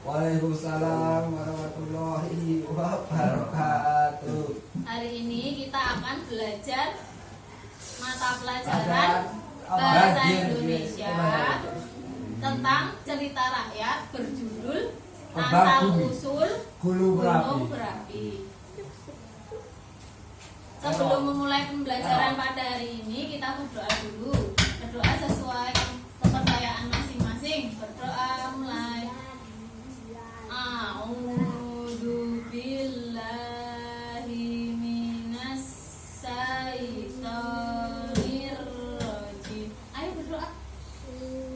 Waalaikumsalam warahmatullahi wabarakatuh. Hari ini kita akan belajar mata pelajaran Bahasa Indonesia tentang cerita rakyat berjudul Asal-usul Gunung Berapi. Sebelum memulai pembelajaran pada hari ini, kita berdoa dulu. Berdoa sesuai kepercayaan masing-masing. Berdoa mulai. A'udzu billahi minas syaitonir rajim. Ayo berdoa.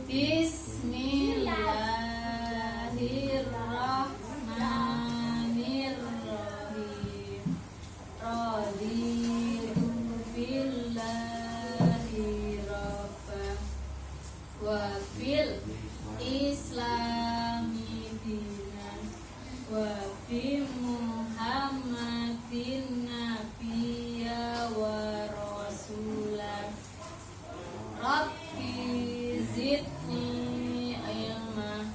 Bismillahirrahmanirrahim. Raditu billahi rabbah wa bil islami dinan wa bi muhammadin nabiyya wa rasulan. Rabbi zidni ilma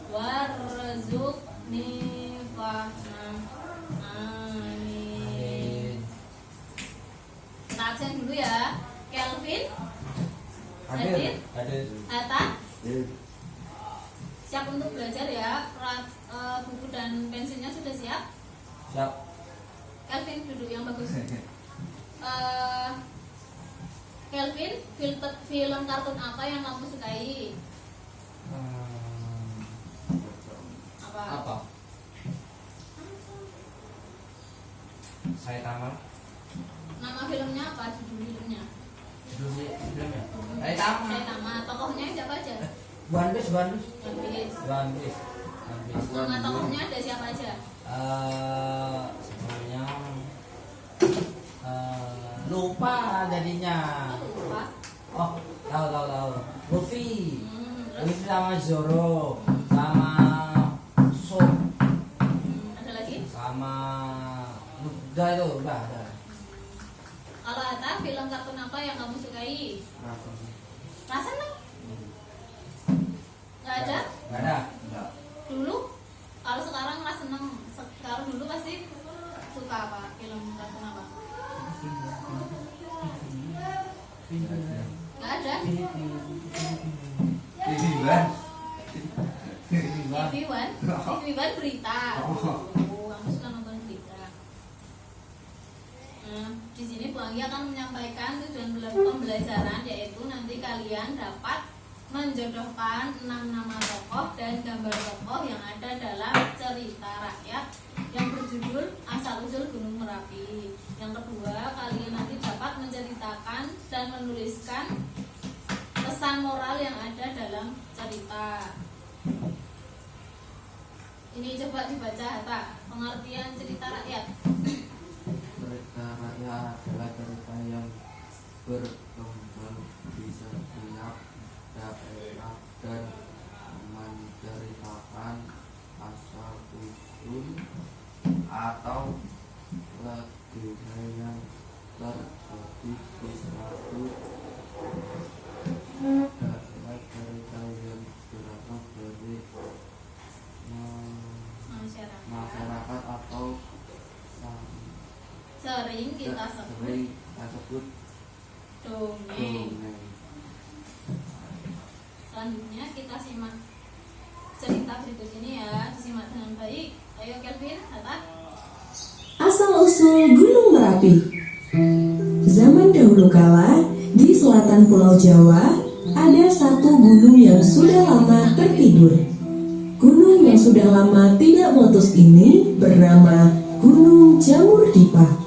warzuqni fahma. Amin. Kita absen dulu ya. Kelvin, Hadir, Hatta, siap untuk belajar ya. Buku dan pensilnya sudah siap? Siap. Kelvin duduk yang bagus. Kelvin, film kartun apa yang kamu sukai? Apa? Saya tamat. Nama filmnya apa? Judul filmnya? Filmnya. Saya tamat. Saitama. Tokohnya siapa aja? One Piece. One Piece. Nama tokohnya ada siapa aja? Sebenarnya lupa jadinya. Lupa. Oh, tahu. Luffy. Terus Luffy sama Zoro sama Sop ada lagi? sama udah itu udah. Kalau Hatta, film kartun apa yang kamu sukai? Rasa no? Nggak ada? Nggak ada. Dulu? Kalau sekarang nggak seneng. Kalau dulu pasti suka apa? Film kartun apa? Nggak ada? TV One berita. Kamu suka nonton berita. Di sini Bu Anggi akan menyampaikan tujuan pembelajaran, yaitu nanti kalian dapat menjodohkan 6 nama tokoh dan gambar tokoh yang ada dalam cerita rakyat yang berjudul Asal-usul Gunung Merapi. Yang kedua, kalian nanti dapat menceritakan dan menuliskan pesan moral yang ada dalam cerita. Ini coba dibaca, Hatta. Pengertian cerita rakyat. Cerita rakyat adalah cerita yang berkembang di setiap daerah dan menceritakan asal usul atau legenda yang terjadi di suatu daerah. Cerita yang berasal dari masyarakat atau Sering kita sebut dongeng. Selanjutnya kita simak cerita berikut ini ya, disimak dengan baik. Ayo Kelvin, Hatta. Asal-usul Gunung Merapi. Zaman dahulu kala, di selatan Pulau Jawa, ada satu gunung yang sudah lama tertidur. Gunung yang sudah lama tidak meletus ini bernama Gunung Jamur Dipa.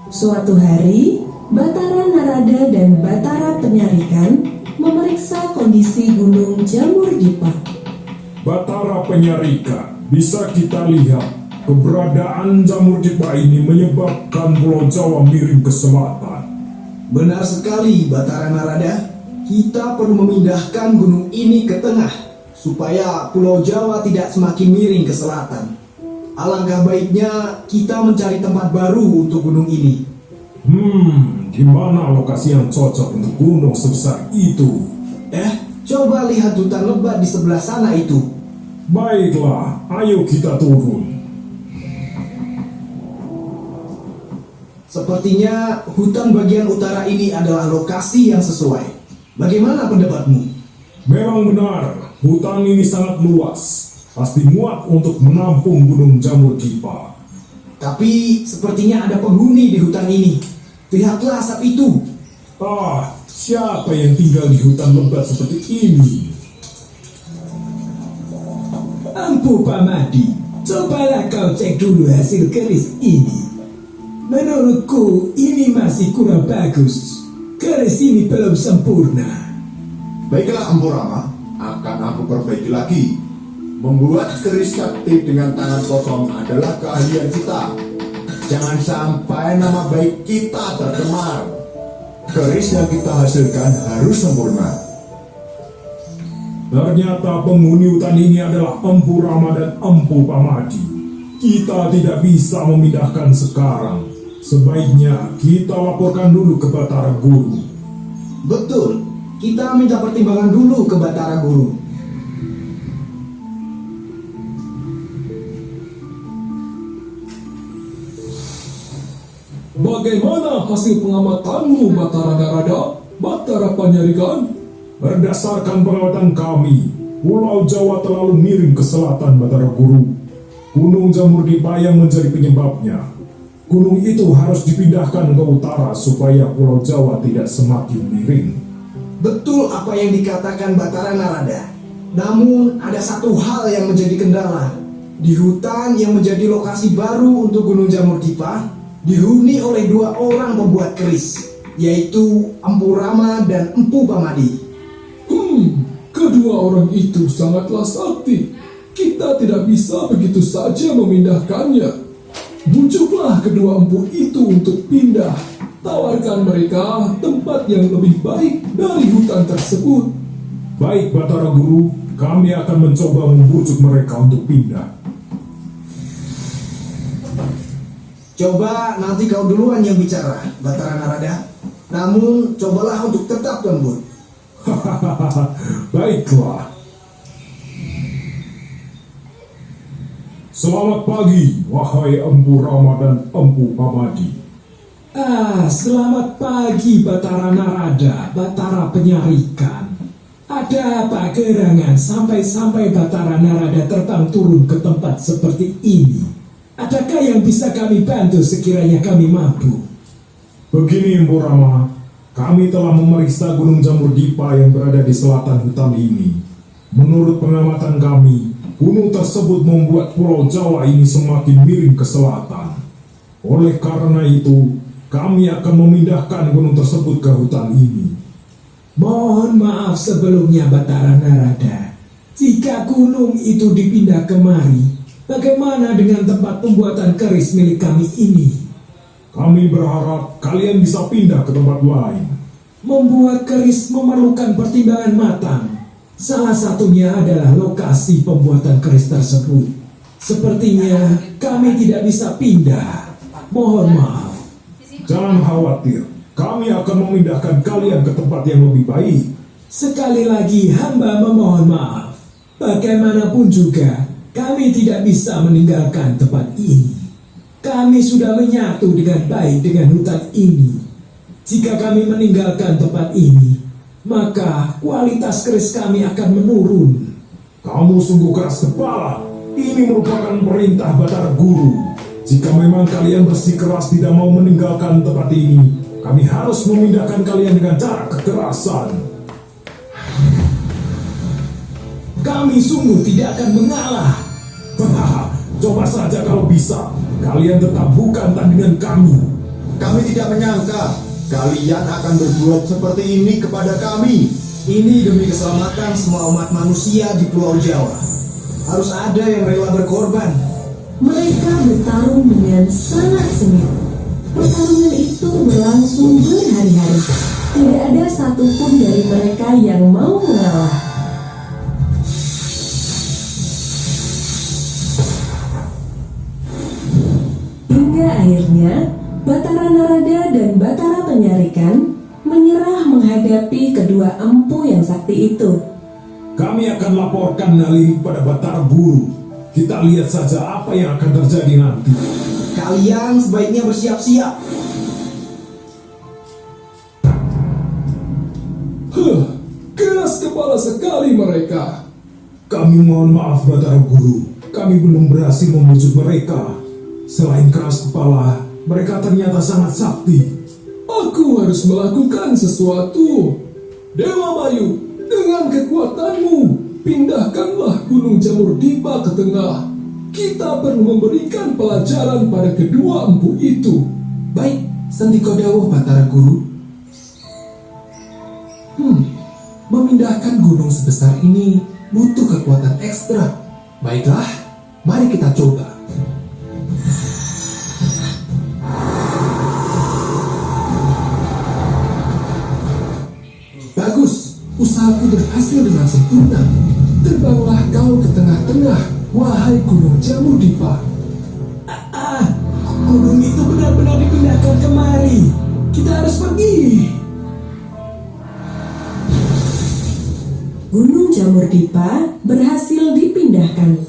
Suatu hari, Batara Narada dan Batara Penyarikan memeriksa kondisi Gunung Jamur Dipa. Batara Penyarika, bisa kita lihat keberadaan Jamur Dipa ini menyebabkan Pulau Jawa miring ke selatan. Benar sekali, Batara Narada. Kita perlu memindahkan gunung ini ke tengah, supaya Pulau Jawa tidak semakin miring ke selatan. Alangkah baiknya kita mencari tempat baru untuk gunung ini. Di mana lokasi yang cocok untuk gunung sebesar itu? Coba lihat hutan lebat di sebelah sana itu. Baiklah, ayo kita turun. Sepertinya hutan bagian utara ini adalah lokasi yang sesuai. Bagaimana pendapatmu? Memang benar, hutan ini sangat luas. Pasti muat untuk menampung gunung jamur dipa. Tapi sepertinya ada penghuni di hutan ini. Lihatlah asap itu. Ah, siapa yang tinggal di hutan lebat seperti ini? Ampu Pamadi, cobalah kau cek dulu hasil keris ini. Menurutku ini masih kurang bagus. Keris ini belum sempurna. Baiklah Empu Rama, akan aku perbaiki lagi. Membuat keris sakti dengan tangan kosong adalah keahlian kita. Jangan sampai nama baik kita tercemar. Keris yang kita hasilkan harus sempurna. Ternyata penghuni hutan ini adalah Empu Rama dan Empu Pamadi. Kita tidak bisa memindahkan sekarang. Sebaiknya kita laporkan dulu ke Batara Guru. Betul, kita minta pertimbangan dulu ke Batara Guru. Bagaimana hasil pengamatanmu, Batara Narada? Batara Penyarikan? Berdasarkan pengamatan kami, Pulau Jawa terlalu miring ke selatan, Batara Guru. Gunung Jamur Dipa yang menjadi penyebabnya. Gunung itu harus dipindahkan ke utara supaya Pulau Jawa tidak semakin miring. Betul apa yang dikatakan Batara Narada. Namun ada satu hal yang menjadi kendala. Di hutan yang menjadi lokasi baru untuk Gunung Jamur Dipa, dihuni oleh dua orang pembuat keris, yaitu Empu Rama dan Empu Pamadi. Kedua orang itu sangatlah sakti. Kita tidak bisa begitu saja memindahkannya. Bujuklah kedua empu itu untuk pindah. Tawarkan mereka tempat yang lebih baik dari hutan tersebut. Baik, Batara Guru, kami akan mencoba membujuk mereka untuk pindah. Coba nanti kau duluan yang bicara, Batara Narada. Namun cobalah untuk tetap lembut. Baiklah. Selamat pagi, wahai Empu Rama dan Empu Pamadi. Selamat pagi Batara Narada, Batara Penyarikan. Ada apa gerangan sampai-sampai Batara Narada terbang turun ke tempat seperti ini? Adakah yang bisa kami bantu sekiranya kami mampu? Begini, Empu Rama, kami telah memeriksa Gunung Jamur Dipa yang berada di selatan hutan ini. Menurut pengamatan kami, gunung tersebut membuat Pulau Jawa ini semakin miring ke selatan. Oleh karena itu, kami akan memindahkan gunung tersebut ke hutan ini. Mohon maaf sebelumnya Batara Narada. Jika gunung itu dipindah kemari, bagaimana dengan tempat pembuatan keris milik kami ini? Kami berharap kalian bisa pindah ke tempat lain. Membuat keris memerlukan pertimbangan matang. Salah satunya adalah lokasi pembuatan keris tersebut. Sepertinya kami tidak bisa pindah. Mohon maaf. Jangan khawatir, kami akan memindahkan kalian ke tempat yang lebih baik. Sekali lagi hamba memohon maaf. Bagaimanapun juga, kami tidak bisa meninggalkan tempat ini. Kami sudah menyatu dengan baik dengan hutan ini. Jika kami meninggalkan tempat ini, maka kualitas keris kami akan menurun. Kamu sungguh keras kepala. Ini merupakan perintah Batara Guru. Jika memang kalian bersikeras tidak mau meninggalkan tempat ini, kami harus memindahkan kalian dengan cara kekerasan. Kami sungguh tidak akan mengalah. Coba saja kalau bisa. Kalian tetap bukan tandingan kami. Kami tidak menyangka kalian akan berbuat seperti ini kepada kami. Ini demi keselamatan semua umat manusia di Pulau Jawa. Harus ada yang rela berkorban. Mereka bertarung dengan sangat sengit. Pertarungan itu berlangsung berhari-hari. Tidak ada satupun dari mereka yang mau mengalah. Hingga akhirnya Batara Narada dan Batara Penyarikan menyerah menghadapi kedua empu yang sakti itu. Kami akan laporkan hal ini pada Batara Guru. Kita lihat saja apa yang akan terjadi nanti. Kalian sebaiknya bersiap-siap. Keras kepala sekali mereka. Kami mohon maaf Batara Guru. Kami belum berhasil membujuk mereka. Selain keras kepala, mereka ternyata sangat sakti. Aku harus melakukan sesuatu. Dewa Bayu, dengan kekuatanmu, pindahkanlah Gunung Jamur Dipa ke tengah. Kita perlu memberikan pelajaran pada kedua empu itu. Baik, Sendika Dawuh Batara Guru. Memindahkan gunung sebesar ini butuh kekuatan ekstra. Baiklah, mari kita coba. Bagus, usahaku berhasil dengan sempurna. Terbanglah kau ke tengah-tengah, wahai Gunung Jamur Dipa. Gunung itu benar-benar dipindahkan kemari. Kita harus pergi. Gunung Jamur Dipa berhasil dipindahkan.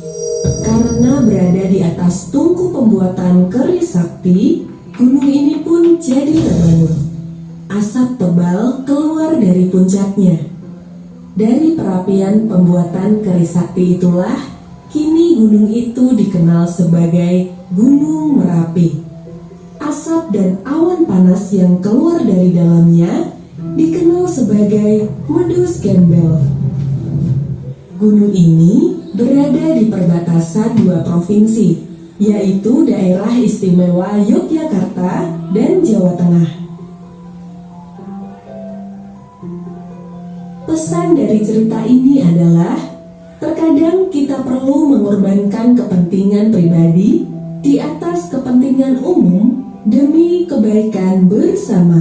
Karena berada di atas tungku pembuatan keris sakti, gunung ini pun jadi terbangun. Asap tebal keluar dari puncaknya. Dari perapian pembuatan keris sakti itulah, kini gunung itu dikenal sebagai Gunung Merapi. Asap dan awan panas yang keluar dari dalamnya dikenal sebagai Medus Gembel. Gunung ini berada di perbatasan dua provinsi, yaitu Daerah Istimewa Yogyakarta dan Jawa Tengah. Pesan dari cerita ini adalah, terkadang kita perlu mengorbankan kepentingan pribadi di atas kepentingan umum demi kebaikan bersama.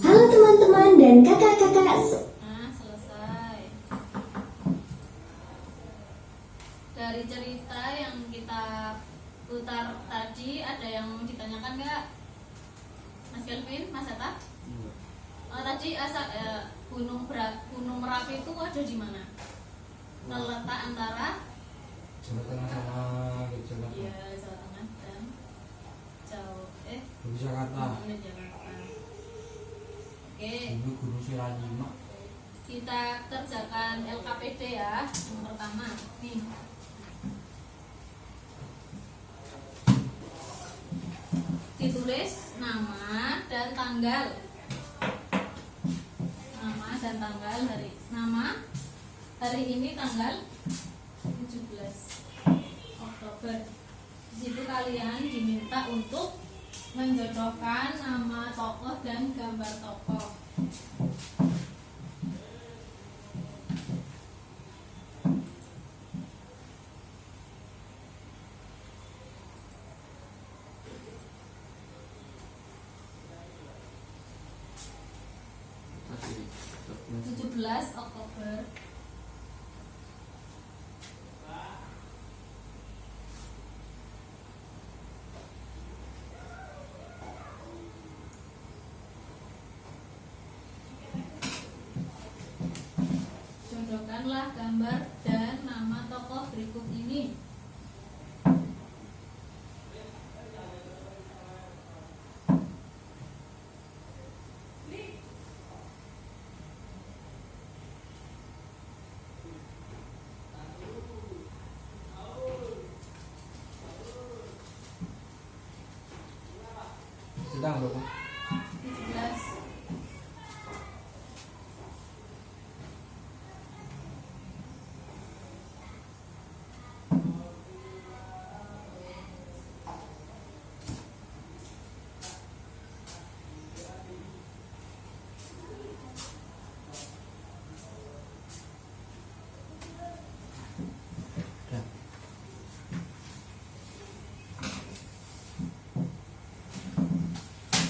Halo teman-teman dan kakak-kakak. Nah, selesai. Dari cerita yang kita putar tadi, ada yang mau ditanyakan nggak? Mas Kelvin, Mas Eta? Tadi Gunung Merapi itu ada di mana? Terletak antara Jawa Tengah sama Yogyakarta. Iya, Jawa Tengah dan Yogyakarta. Jakarta. Oke, Ini Gunung Sirajima. kita kerjakan LKPD ya. Yang pertama, nih. Ditulis nama dan tanggal. Nama dan tanggal hari. Nama hari ini tanggal 17 Oktober. Di situ kalian diminta untuk menjodohkan nama tokoh dan gambar tokoh. Tadi 17 Oktober. Jodohkanlah gambar dan nama tokoh berikut ini. Sedang berapa? 17.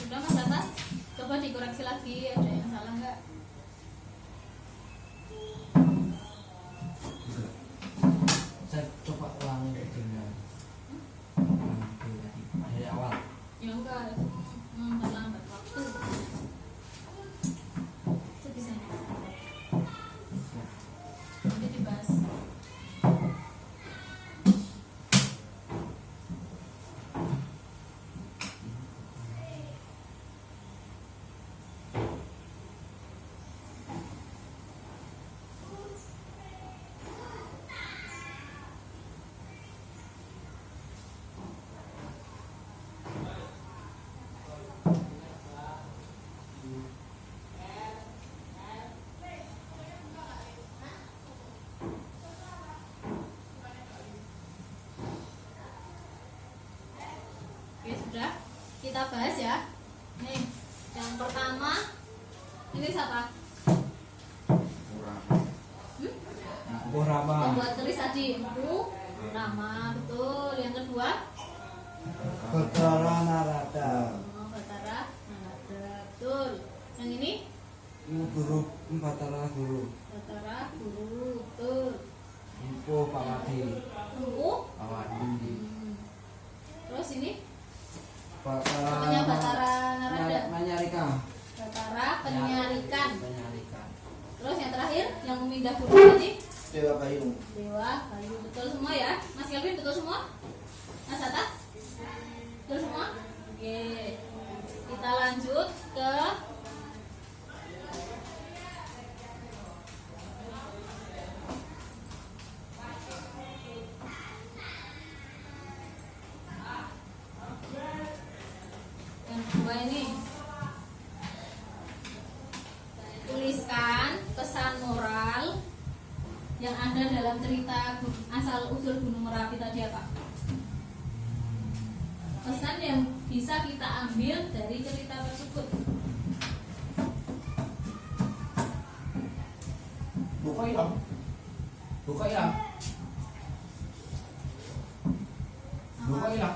Sudah Mas Atas? Coba dikoreksi lagi, ada yang salah nggak? Saya coba ulangi dengan dari awal. Ya enggak, memperlambat waktu. Sudah, kita bahas ya. Nih, yang pertama ini siapa? Burama. Pembuat keris tadi Empu Rama, betul. Yang kedua Batara Narada. Batara Narada, betul. Yang ini Guru Batara Guru. Batara Guru, betul. Empu Pawadi. Empu Awadi. terus ini Batara. namanya Batara Narada, Manyarika. Batara Penyarikan. Penyarikan. Terus yang terakhir yang memindah guru tadi Dewa Payung. Dewa Bayu, betul semua ya. Mas Kelvin betul semua? Mas Atta? Betul semua? Oke. Kita lanjut ke yang kedua ini. Tuliskan pesan moral yang ada dalam cerita asal usul Gunung Merapi tadi apa? Pesan yang bisa kita ambil dari cerita tersebut. Buka hilang. Buka hilang. Buka hilang.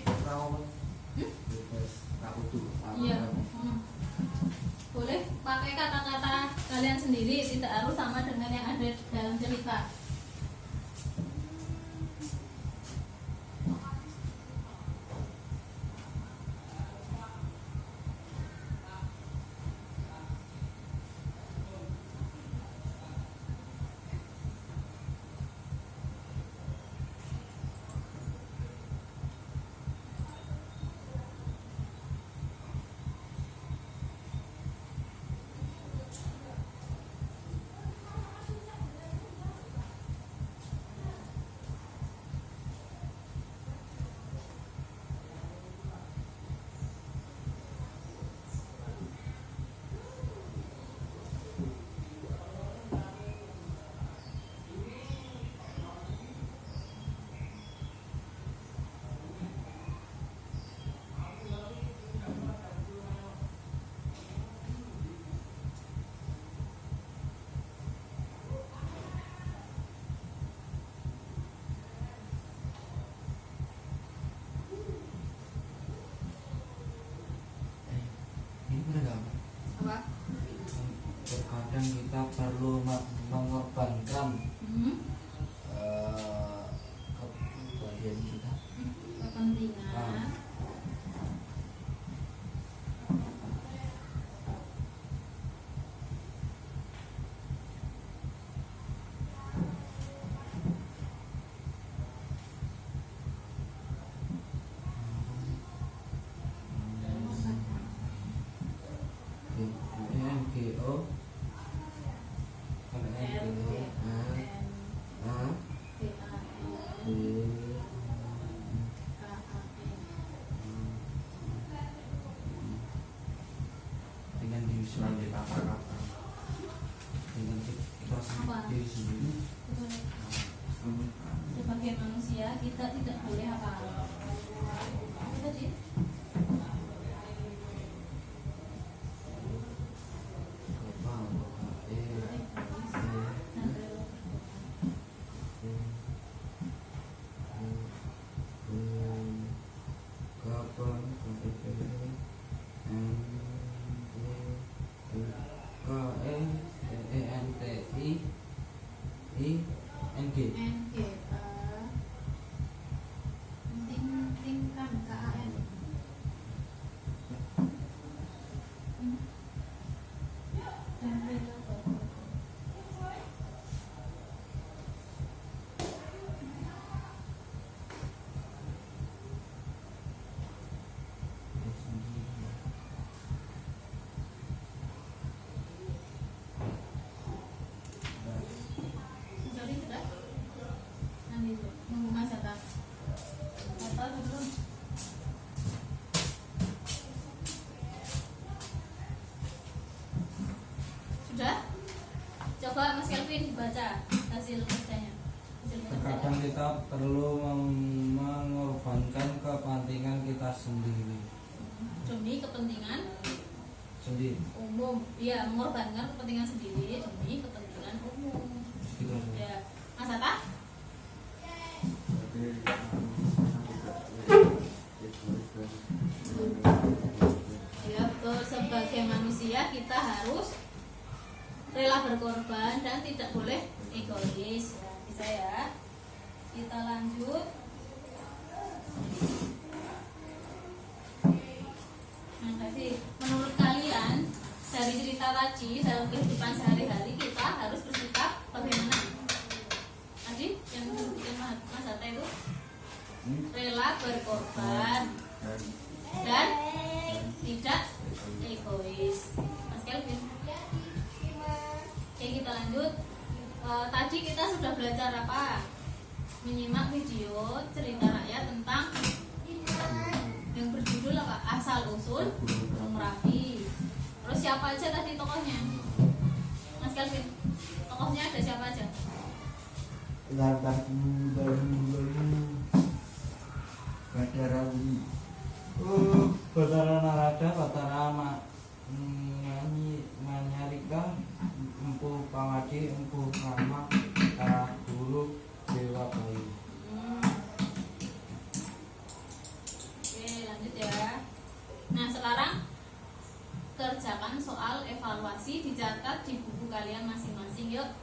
Apa? Aku tuh. Iya. Boleh pakai kata-kata kalian sendiri, tidak harus sama dengan yang ada dalam cerita. Ini beragam. Apa? Terkadang kita perlu mengorbankan kebahagiaan kita. Kepentingan. NGO. Kalau NGO, dengan diri sendiri, dengan kita diri sendiri. Sebagai manusia kita tidak boleh apa tadi? Pentingkan KAN. Jadi sudah nanti nunggu Mas Atta. Atta belum. Sudah? Coba Mas Kelvin baca hasil kerjanya. Terkadang kita perlu mengorbankan kepentingan kita sendiri. Demi kepentingan Sendiri. umum. Iya, mengorbankan kepentingan sendiri demi kepentingan umum. Gitu aja. Ya, Mas Atta? Ya, betul. Sebagai manusia kita harus rela berkorban dan tidak boleh egois. Ya, bisa ya. Kita lanjut. Nah, jadi menurut kalian dari cerita tadi dalam kehidupan sehari-hari kita harus bersikap bagaimana? Tadi yang disebutkan Mas Atta itu rela berkorban dan tidak egois. Mas Kelvin. Oke, kita lanjut. Tadi kita sudah belajar apa? Menyimak video cerita rakyat tentang yang berjudul apa? Asal usul Gunung Merapi. Terus siapa aja tadi tokohnya? Mas Kelvin, tokohnya ada siapa aja? Badarawi. Oh, Batara Narada, Batara Manyarika, Empu Pangadi, Empu Rama, Guru, Dewa Bayu. Oke, lanjut ya. Nah, sekarang kerjakan soal evaluasi, dicatat di buku kalian masing-masing. Yuk,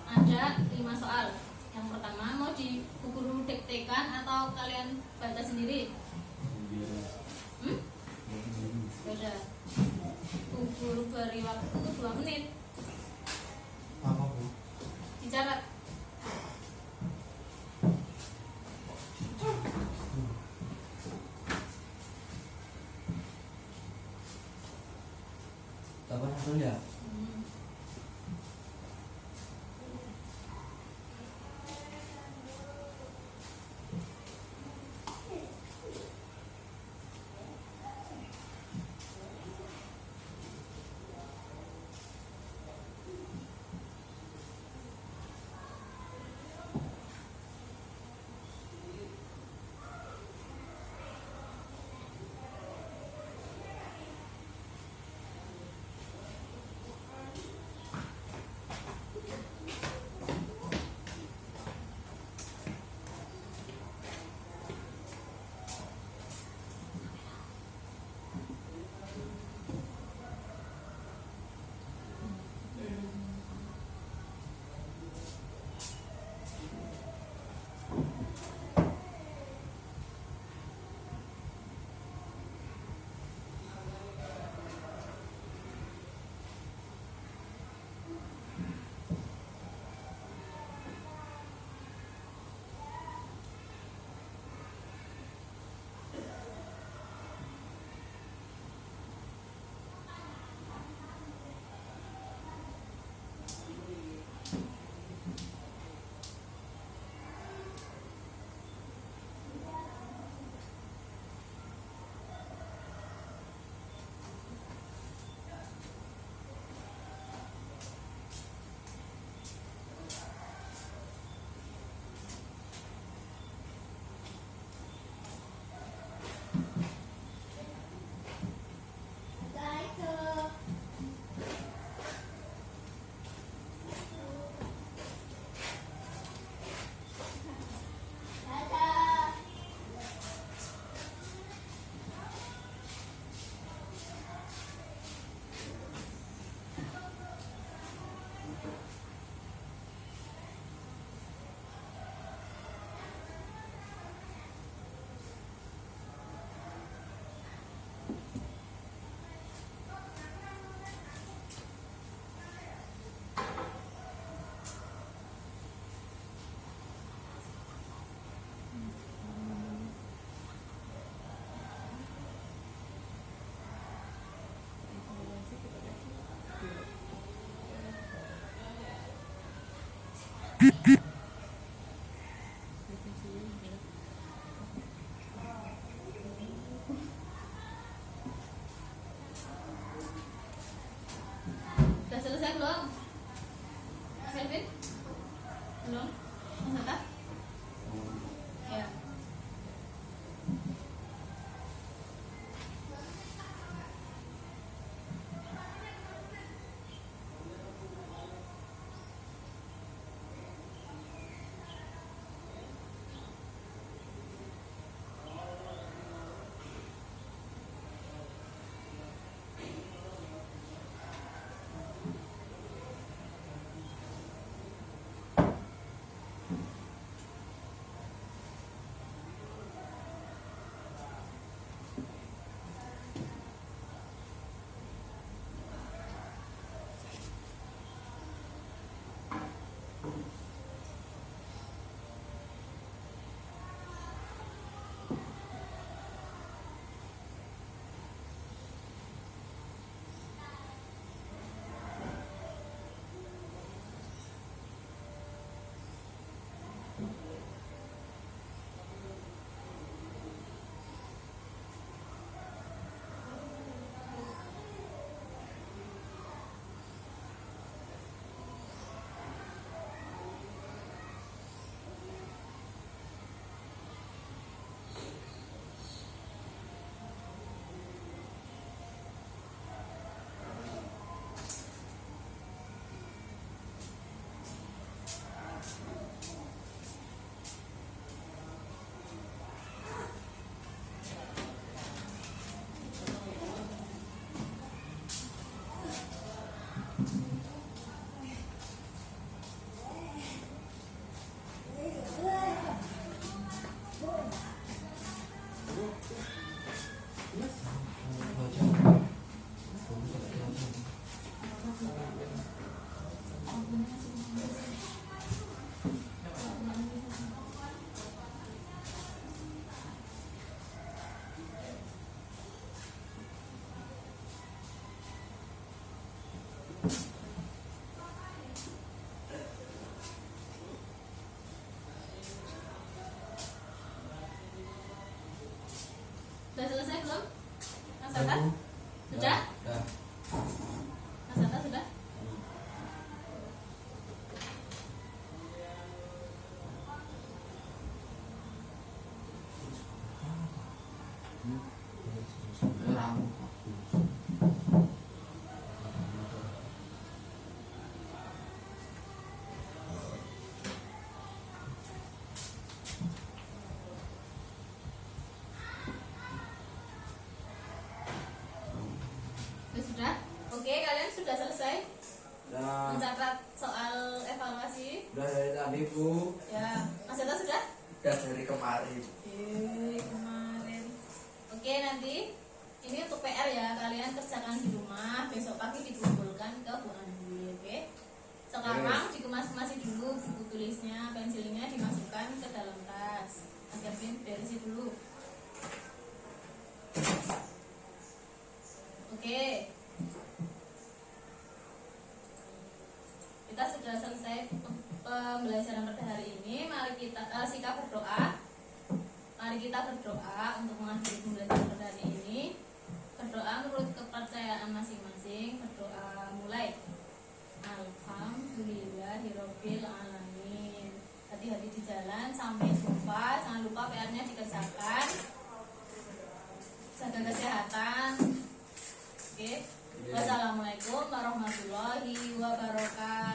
ada 5 soal. Yang pertama, mau di buku dulu diktekan atau kalian baca sendiri? Beda. Bu Guru beri waktu 2 menit. Apa Bu? Dicatat. Apa satu ya? Sudah selesai belum? Mas Elvin? Belum? Mas Atta? Mas Atta? Sudah? Sudah. Mas Atta sudah? Orang. Sudah? Oke, kalian sudah selesai Sudah. mencatat soal evaluasi? Sudah dari tadi Bu. Ya, Mas Atta sudah? Sudah dari kemarin. Kemarin. Oke, nanti ini untuk PR ya, kalian kerjakan di rumah, besok pagi dikumpulkan ke Bu Andi, oke? Sekarang dikemas-kemasi dulu buku tulisnya, pensilnya dimasukkan ke dalam tas. Mas Kevin, berisi dulu. Oke. Kita sudah selesai pembelajaran pada hari ini. Mari kita sikap berdoa. Mari kita berdoa untuk mengakhiri pembelajaran pada hari ini. Berdoa menurut kepercayaan masing-masing. Berdoa mulai. Alhamdulillahirabbil alamin. Hati-hati di jalan, sampai jumpa. Jangan lupa PR-nya dikerjakan. Jaga kesehatan. Oke. Wassalamualaikum warahmatullahi wabarakatuh.